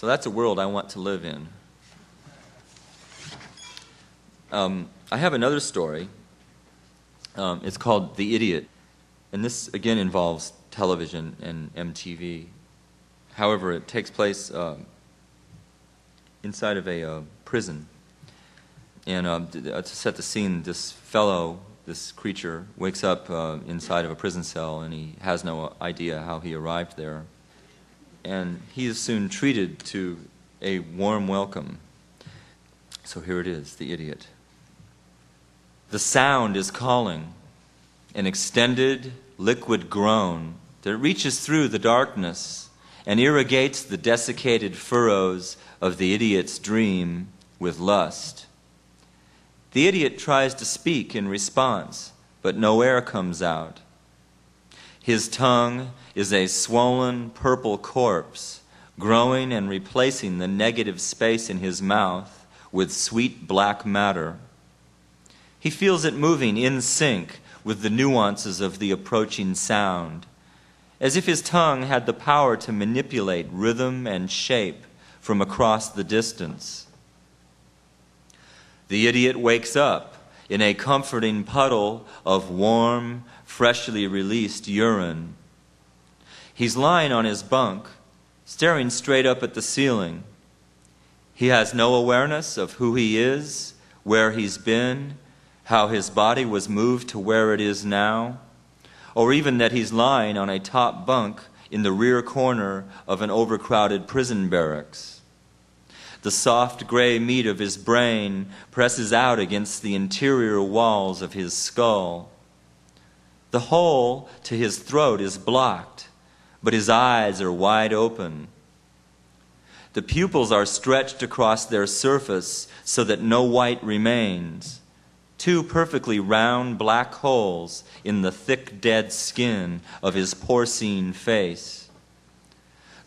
So that's a world I want to live in. I have another story. It's called The Idiot. And this, again, involves television and MTV. However, it takes place inside of a prison. And to set the scene, this fellow, this creature, wakes up inside of a prison cell, and he has no idea how he arrived there. And he is soon treated to a warm welcome. So here it is, The Idiot. The sound is calling, an extended, liquid groan that reaches through the darkness and irrigates the desiccated furrows of the idiot's dream with lust. The idiot tries to speak in response, but no air comes out. His tongue is a swollen purple corpse, growing and replacing the negative space in his mouth with sweet black matter. He feels it moving in sync with the nuances of the approaching sound, as if his tongue had the power to manipulate rhythm and shape from across the distance. The idiot wakes up in a comforting puddle of warm, freshly released urine. He's lying on his bunk, staring straight up at the ceiling. He has no awareness of who he is, where he's been, how his body was moved to where it is now, or even that he's lying on a top bunk in the rear corner of an overcrowded prison barracks. The soft gray meat of his brain presses out against the interior walls of his skull. The hole to his throat is blocked, but his eyes are wide open. The pupils are stretched across their surface so that no white remains. Two perfectly round black holes in the thick, dead skin of his porcine face.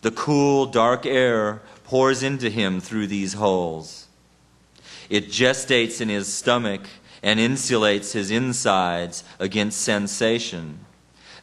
The cool, dark air pours into him through these holes. It gestates in his stomach and insulates his insides against sensation,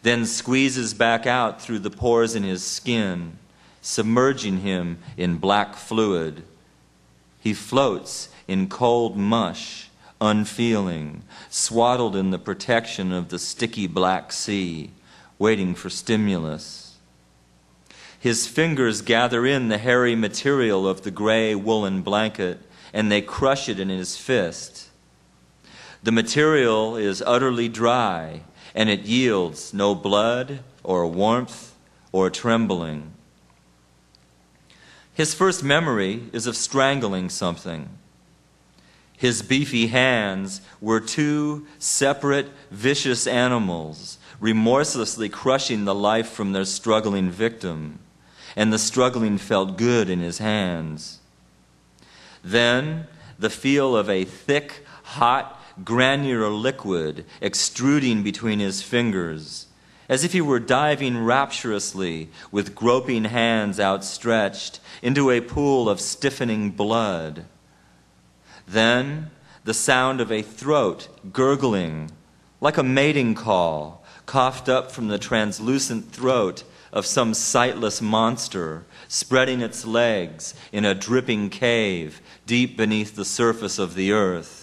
then squeezes back out through the pores in his skin, submerging him in black fluid. He floats in cold mush, unfeeling, swaddled in the protection of the sticky black sea, waiting for stimulus. His fingers gather in the hairy material of the gray woolen blanket, and they crush it in his fist. The material is utterly dry, and it yields no blood or warmth or trembling. His first memory is of strangling something. His beefy hands were two separate, vicious animals, remorselessly crushing the life from their struggling victim, and the struggling felt good in his hands. Then, the feel of a thick, hot, granular liquid extruding between his fingers, as if he were diving rapturously with groping hands outstretched into a pool of stiffening blood. Then, the sound of a throat gurgling, like a mating call, coughed up from the translucent throat of some sightless monster, spreading its legs in a dripping cave deep beneath the surface of the earth.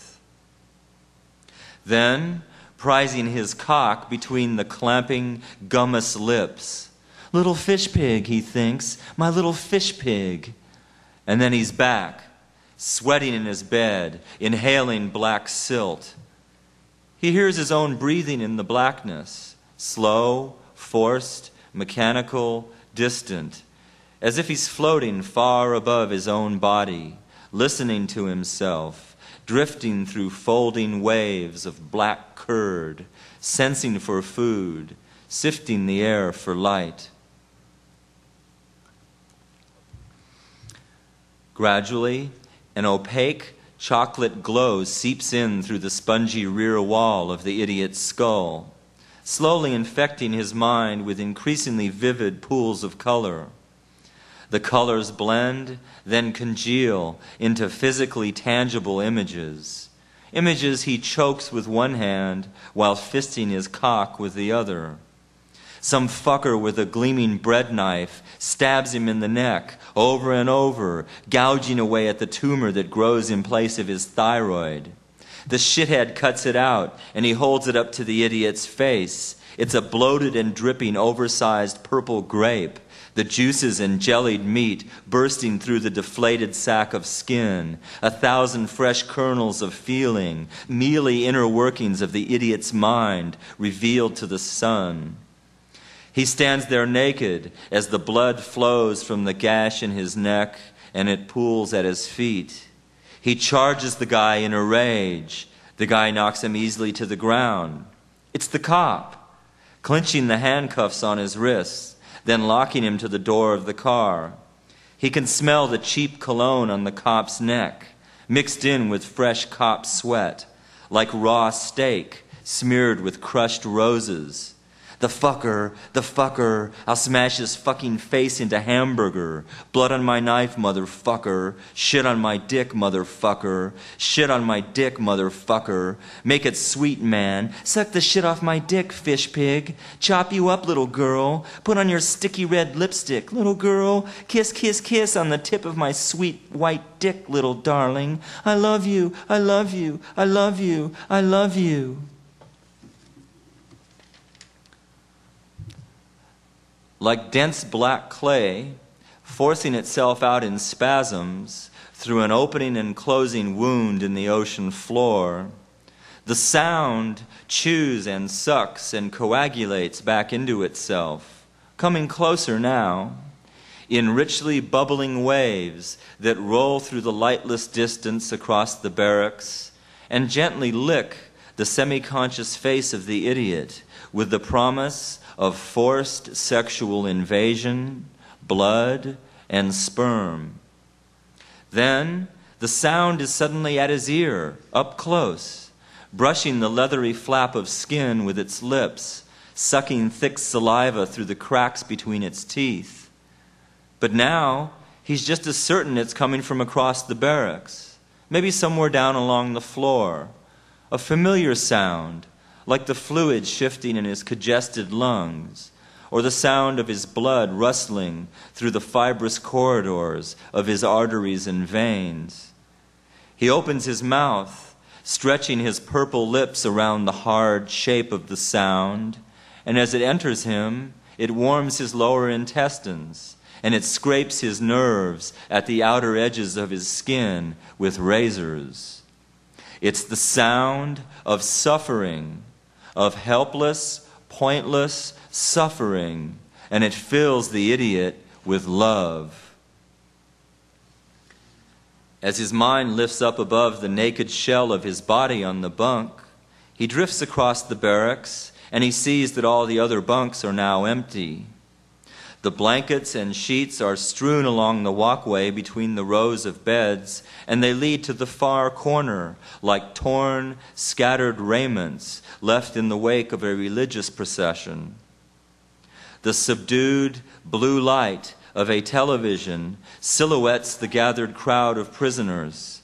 Then, prizing his cock between the clamping, gummous lips, "Little fish pig," he thinks, "my little fish pig." And then he's back, sweating in his bed, inhaling black silt. He hears his own breathing in the blackness, slow, forced, mechanical, distant, as if he's floating far above his own body, listening to himself, drifting through folding waves of black curd, sensing for food, sifting the air for light. Gradually, an opaque chocolate glow seeps in through the spongy rear wall of the idiot's skull, slowly infecting his mind with increasingly vivid pools of color. The colors blend, then congeal into physically tangible images, images he chokes with one hand while fisting his cock with the other. Some fucker with a gleaming bread knife stabs him in the neck over and over, gouging away at the tumor that grows in place of his thyroid. The shithead cuts it out, and he holds it up to the idiot's face. It's a bloated and dripping, oversized purple grape, the juices and jellied meat bursting through the deflated sack of skin, 1,000 fresh kernels of feeling, mealy inner workings of the idiot's mind revealed to the sun. He stands there naked as the blood flows from the gash in his neck and it pools at his feet. He charges the guy in a rage. The guy knocks him easily to the ground. It's the cop, clenching the handcuffs on his wrists, then locking him to the door of the car. He can smell the cheap cologne on the cop's neck, mixed in with fresh cop sweat, like raw steak smeared with crushed roses. The fucker, I'll smash his fucking face into hamburger. Blood on my knife, motherfucker. Shit on my dick, motherfucker. Shit on my dick, motherfucker. Make it sweet, man. Suck the shit off my dick, fish pig. Chop you up, little girl. Put on your sticky red lipstick, little girl. Kiss, kiss, kiss on the tip of my sweet white dick, little darling. I love you, I love you, I love you, I love you. Like dense black clay, forcing itself out in spasms through an opening and closing wound in the ocean floor, the sound chews and sucks and coagulates back into itself, coming closer now, in richly bubbling waves that roll through the lightless distance across the barracks and gently lick the semi-conscious face of the idiot with the promise of forced sexual invasion, blood, and sperm. Then the sound is suddenly at his ear, up close, brushing the leathery flap of skin with its lips, sucking thick saliva through the cracks between its teeth. But now he's just as certain it's coming from across the barracks, maybe somewhere down along the floor, a familiar sound, like the fluid shifting in his congested lungs, or the sound of his blood rustling through the fibrous corridors of his arteries and veins. He opens his mouth, stretching his purple lips around the hard shape of the sound, and as it enters him, it warms his lower intestines, and it scrapes his nerves at the outer edges of his skin with razors. It's the sound of suffering, of helpless, pointless suffering, and it fills the idiot with love. As his mind lifts up above the naked shell of his body on the bunk, he drifts across the barracks, and he sees that all the other bunks are now empty. The blankets and sheets are strewn along the walkway between the rows of beds, and they lead to the far corner like torn, scattered raiments left in the wake of a religious procession. The subdued blue light of a television silhouettes the gathered crowd of prisoners.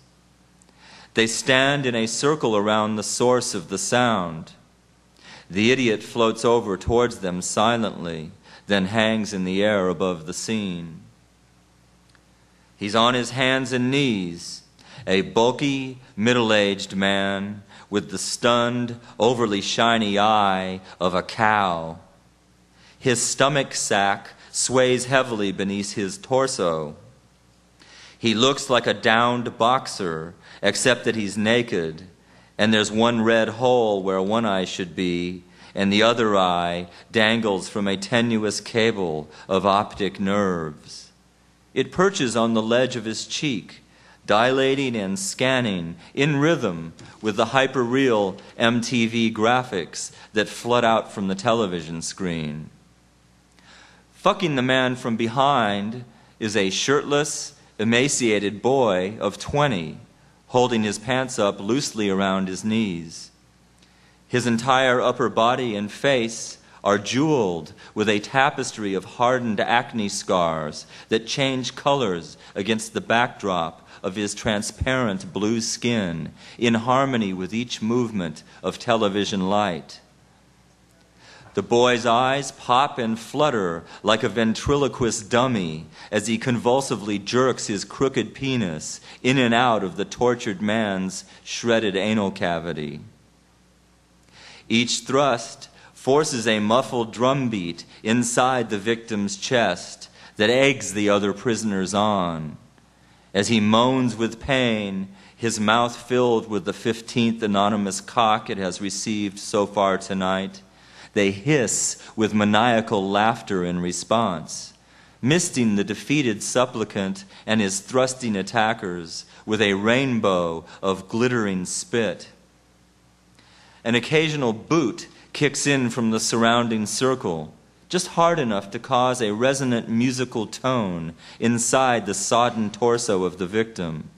They stand in a circle around the source of the sound. The idiot floats over towards them silently, then hangs in the air above the scene. He's on his hands and knees, a bulky, middle-aged man with the stunned, overly shiny eye of a cow. His stomach sack sways heavily beneath his torso. He looks like a downed boxer, except that he's naked, and there's one red hole where one eye should be, and the other eye dangles from a tenuous cable of optic nerves. It perches on the ledge of his cheek, dilating and scanning in rhythm with the hyper-real MTV graphics that flood out from the television screen. Fucking the man from behind is a shirtless, emaciated boy of 20, holding his pants up loosely around his knees. His entire upper body and face are jeweled with a tapestry of hardened acne scars that change colors against the backdrop of his transparent blue skin, in harmony with each movement of television light. The boy's eyes pop and flutter like a ventriloquist dummy as he convulsively jerks his crooked penis in and out of the tortured man's shredded anal cavity. Each thrust forces a muffled drumbeat inside the victim's chest that eggs the other prisoners on. As he moans with pain, his mouth filled with the 15th anonymous cock it has received so far tonight, they hiss with maniacal laughter in response, misting the defeated supplicant and his thrusting attackers with a rainbow of glittering spit. An occasional boot kicks in from the surrounding circle, just hard enough to cause a resonant musical tone inside the sodden torso of the victim.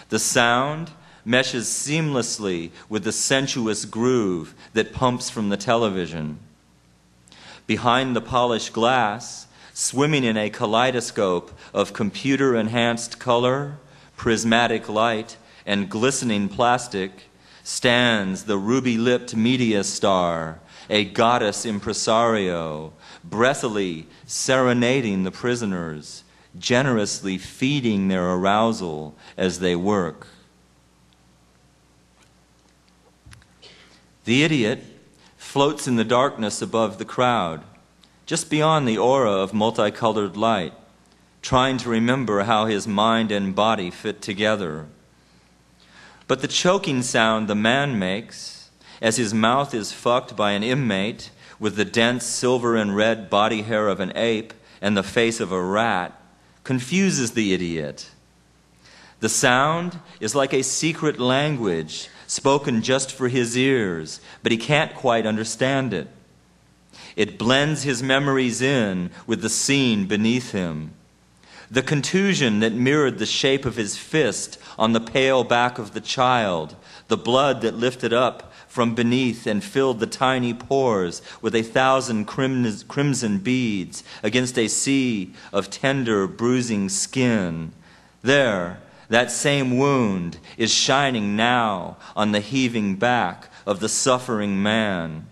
The sound meshes seamlessly with the sensuous groove that pumps from the television. Behind the polished glass, swimming in a kaleidoscope of computer-enhanced color, prismatic light, and glistening plastic, stands the ruby-lipped media star, a goddess impresario, breathily serenading the prisoners, generously feeding their arousal as they work. The idiot floats in the darkness above the crowd, just beyond the aura of multicolored light, trying to remember how his mind and body fit together. But the choking sound the man makes, as his mouth is fucked by an inmate with the dense silver and red body hair of an ape and the face of a rat, confuses the idiot. The sound is like a secret language spoken just for his ears, but he can't quite understand it. It blends his memories in with the scene beneath him. The contusion that mirrored the shape of his fist on the pale back of the child, the blood that lifted up from beneath and filled the tiny pores with 1,000 crimson beads against a sea of tender, bruising skin. There, that same wound is shining now on the heaving back of the suffering man.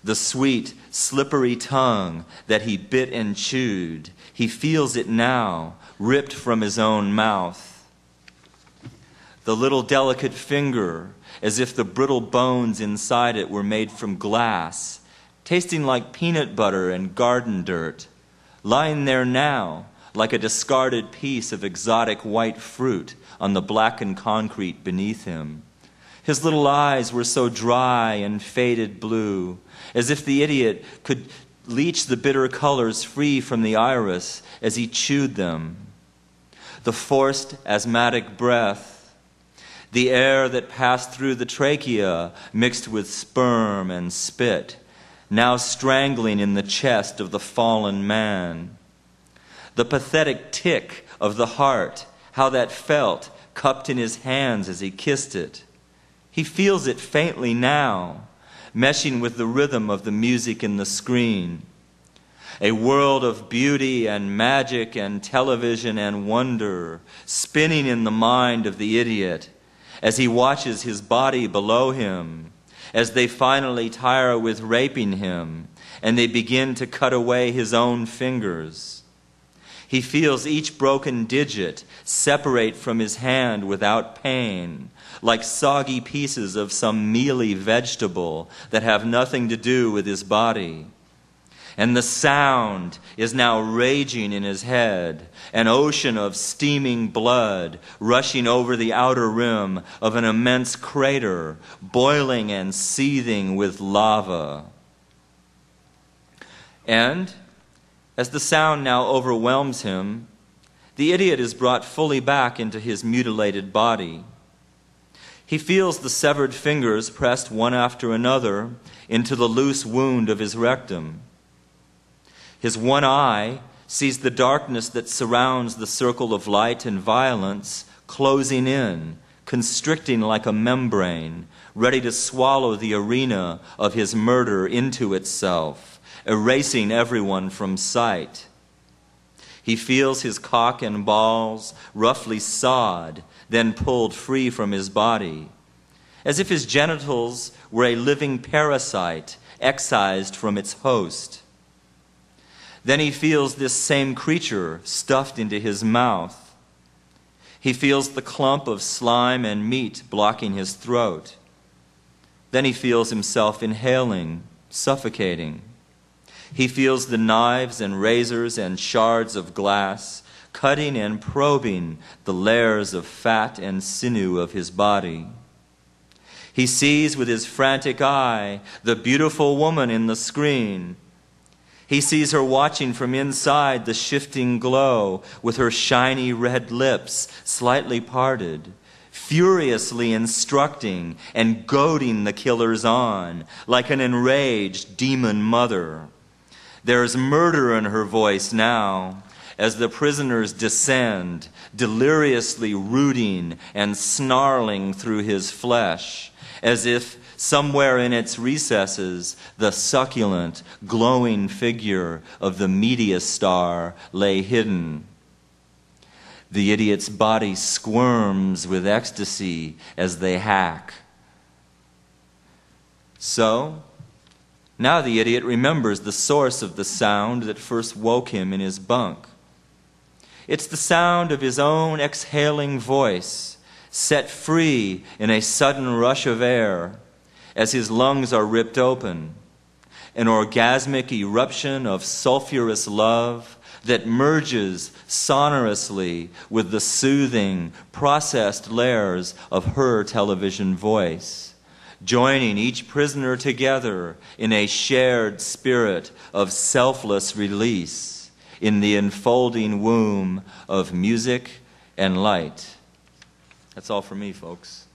The sweet, slippery tongue that he bit and chewed, he feels it now, ripped from his own mouth. The little delicate finger, as if the brittle bones inside it were made from glass, tasting like peanut butter and garden dirt, lying there now like a discarded piece of exotic white fruit on the blackened concrete beneath him. His little eyes were so dry and faded blue, as if the idiot could leach the bitter colors free from the iris as he chewed them. The forced asthmatic breath, the air that passed through the trachea mixed with sperm and spit, now strangling in the chest of the fallen man. The pathetic tick of the heart, how that felt, cupped in his hands as he kissed it. He feels it faintly now, meshing with the rhythm of the music in the screen. A world of beauty and magic and television and wonder spinning in the mind of the idiot as he watches his body below him, as they finally tire with raping him and they begin to cut away his own fingers. He feels each broken digit separate from his hand without pain, like soggy pieces of some mealy vegetable that have nothing to do with his body. And the sound is now raging in his head, an ocean of steaming blood rushing over the outer rim of an immense crater, boiling and seething with lava. And as the sound now overwhelms him, the idiot is brought fully back into his mutilated body. He feels the severed fingers pressed one after another into the loose wound of his rectum. His one eye sees the darkness that surrounds the circle of light and violence closing in, constricting like a membrane, ready to swallow the arena of his murder into itself, erasing everyone from sight. He feels his cock and balls roughly sawed, then pulled free from his body, as if his genitals were a living parasite excised from its host. Then he feels this same creature stuffed into his mouth. He feels the clump of slime and meat blocking his throat. Then he feels himself inhaling, suffocating. He feels the knives and razors and shards of glass cutting and probing the layers of fat and sinew of his body. He sees with his frantic eye the beautiful woman in the screen. He sees her watching from inside the shifting glow with her shiny red lips slightly parted, furiously instructing and goading the killers on like an enraged demon mother. There's murder in her voice now as the prisoners descend, deliriously rooting and snarling through his flesh, as if somewhere in its recesses the succulent, glowing figure of the media star lay hidden. The idiot's body squirms with ecstasy as they hack. So, now the idiot remembers the source of the sound that first woke him in his bunk. It's the sound of his own exhaling voice, set free in a sudden rush of air as his lungs are ripped open, an orgasmic eruption of sulfurous love that merges sonorously with the soothing, processed layers of her television voice, joining each prisoner together in a shared spirit of selfless release in the enfolding womb of music and light. That's all for me, folks.